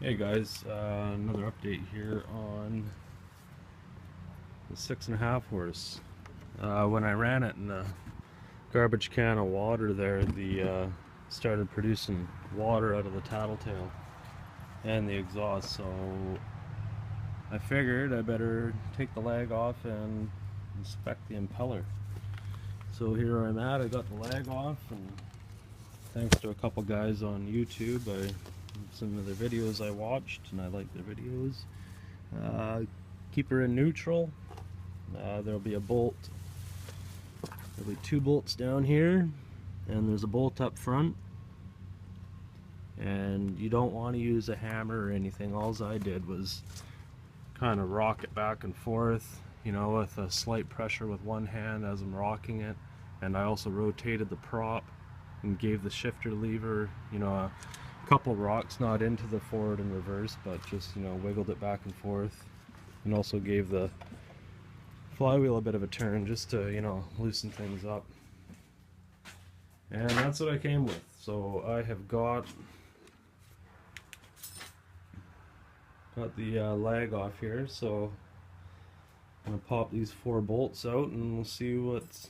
Hey guys, another update here on the 6.5 horse. When I ran it in a garbage can of water there, the started producing water out of the tattletale and the exhaust, so I figured I better take the lag off and inspect the impeller. So here I'm at, I got the lag off, and thanks to a couple guys on YouTube, some of their videos I watched and I like their videos. Keep her in neutral. There'll be a bolt. There'll be 2 bolts down here, and there's a bolt up front. And you don't want to use a hammer or anything. All I did was kind of rock it back and forth, you know, with a slight pressure with one hand as I'm rocking it. And I also rotated the prop and gave the shifter lever, you know, a couple rocks, not into the forward and reverse, but just, you know, wiggled it back and forth. And also gave the flywheel a bit of a turn just to, you know, loosen things up. And that's what I came with. So I have got the lag off here, so I'm gonna pop these 4 bolts out and we'll see what's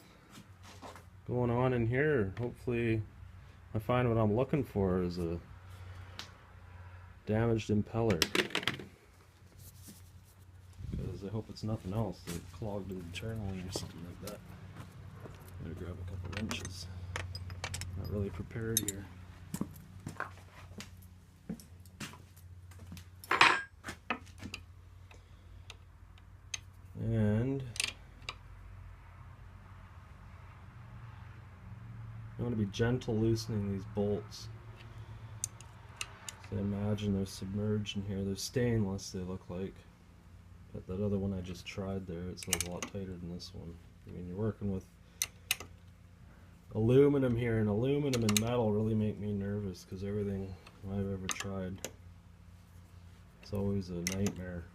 going on in here. Hopefully I find what I'm looking for is a damaged impeller, because I hope it's nothing else, like clogged internally or something like that. Better grab a couple wrenches. Not really prepared here. And I'm going to be gentle loosening these bolts. So imagine they're submerged in here. They're stainless, they look like. But that other one I just tried there, it's a lot tighter than this one. I mean, you're working with aluminum here, and aluminum and metal really make me nervous, because everything I've ever tried, it's always a nightmare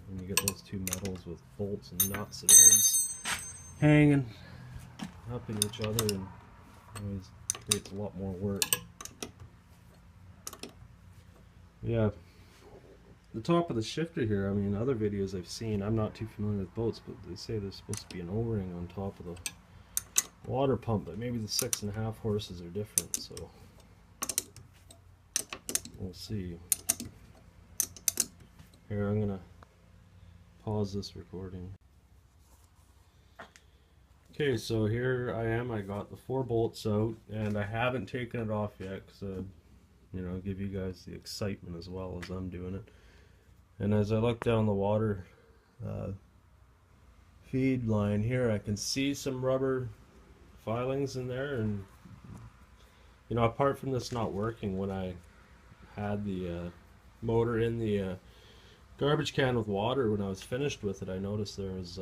when you get those 2 metals with bolts and nuts. It always hanging up in each other and always creates a lot more work. Yeah, the top of the shifter here, I mean, other videos I've seen, I'm not too familiar with boats, but they say there's supposed to be an O-ring on top of the water pump, but maybe the 6.5 horses are different, so we'll see. Here, I'm gonna pause this recording. Okay, so here I am. I got the 4 bolts out, and I haven't taken it off yet, because you know, give you guys the excitement as well as I'm doing it. And as I look down the water feed line here, I can see some rubber filings in there, and you know, apart from this not working, when I had the motor in the garbage can with water, when I was finished with it, I noticed there was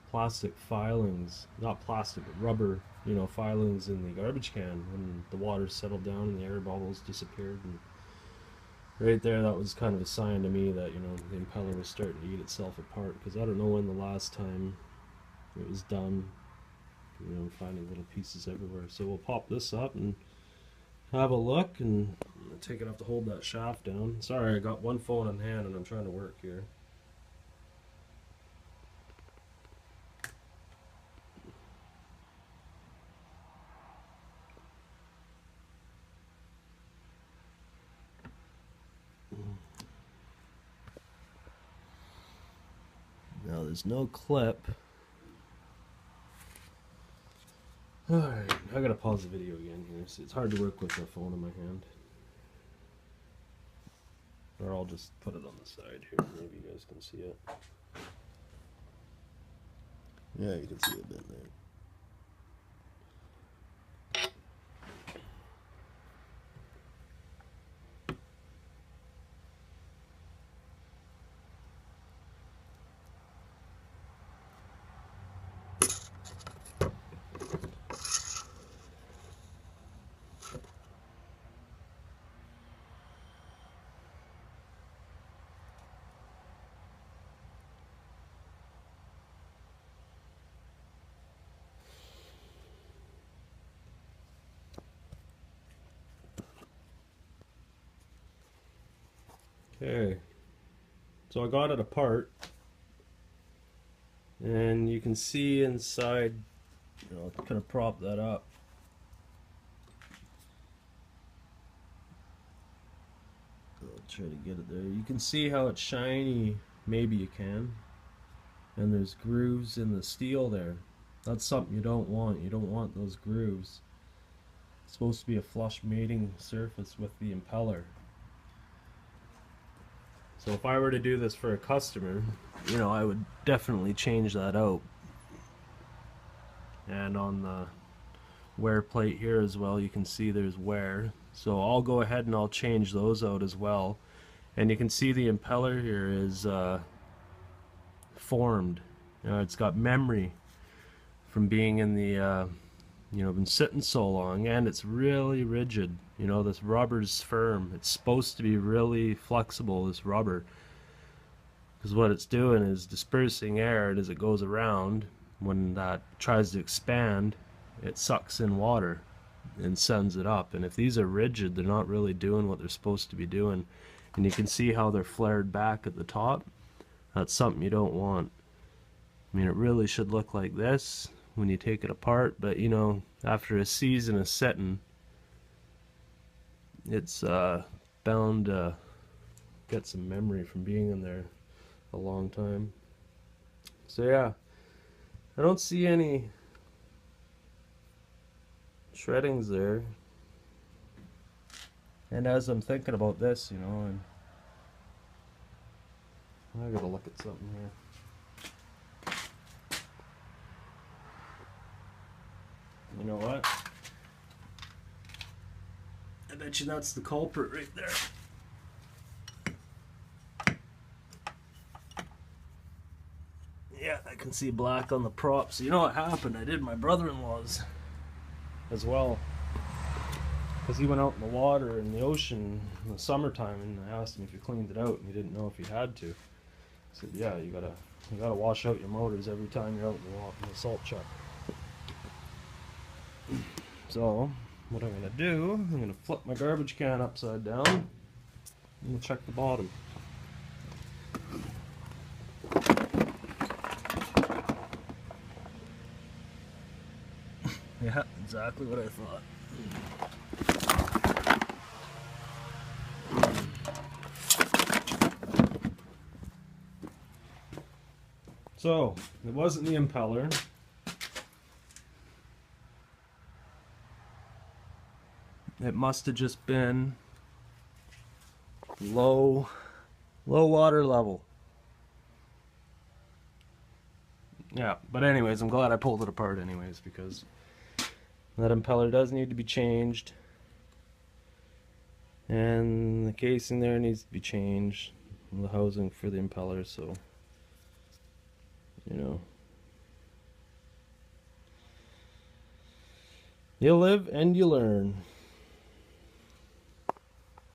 plastic filings, not plastic, but rubber, you know, filings in the garbage can. When the water settled down and the air bubbles disappeared, and right there, that was kind of a sign to me that, you know, the impeller was starting to eat itself apart, because I don't know when the last time it was done. You know, I'm finding little pieces everywhere. So we'll pop this up and have a look, and take enough to hold that shaft down. Sorry, I got one phone in hand and I'm trying to work here. Now there's no clip. Alright, I gotta pause the video again here. See, it's hard to work with my phone in my hand. Or I'll just put it on the side here, maybe you guys can see it. Yeah, you can see a bit there. Okay, so I got it apart, and you can see inside, I'll kind of prop that up. I'll try to get it there. You can see how it's shiny, maybe you can, and there's grooves in the steel there. That's something you don't want. You don't want those grooves. It's supposed to be a flush mating surface with the impeller. So if I were to do this for a customer, I would definitely change that out. And on the wear plate here as well, you can see there's wear. So I'll go ahead and I'll change those out as well. And you can see the impeller here is formed. It's got memory from being in the been sitting so long, and it's really rigid. This rubber's firm. It's supposed to be really flexible, this rubber, because what it's doing is dispersing air, and as it goes around, when that tries to expand, it sucks in water and sends it up. And if these are rigid, they're not really doing what they're supposed to be doing. And you can see how they're flared back at the top. That's something you don't want. I mean, it really should look like this when you take it apart, but after a season of sitting, it's bound to get some memory from being in there a long time. So yeah, I don't see any shreddings there. And as I'm thinking about this, and I gotta look at something here. You know what? I bet you that's the culprit right there. Yeah, I can see black on the props. So you know what happened? I did my brother-in-law's as well, because he went out in the water in the ocean in the summertime, and I asked him if he cleaned it out, and he didn't know if he had to. I said, yeah, you gotta wash out your motors every time you're out in the salt chuck. So what I'm gonna do, I'm gonna flip my garbage can upside down and check the bottom. Yeah, exactly what I thought. So, it wasn't the impeller. It must have just been low water level. Yeah, but anyways, I'm glad I pulled it apart anyways, because that impeller does need to be changed, and the casing there needs to be changed, the housing for the impeller. So you live and you learn.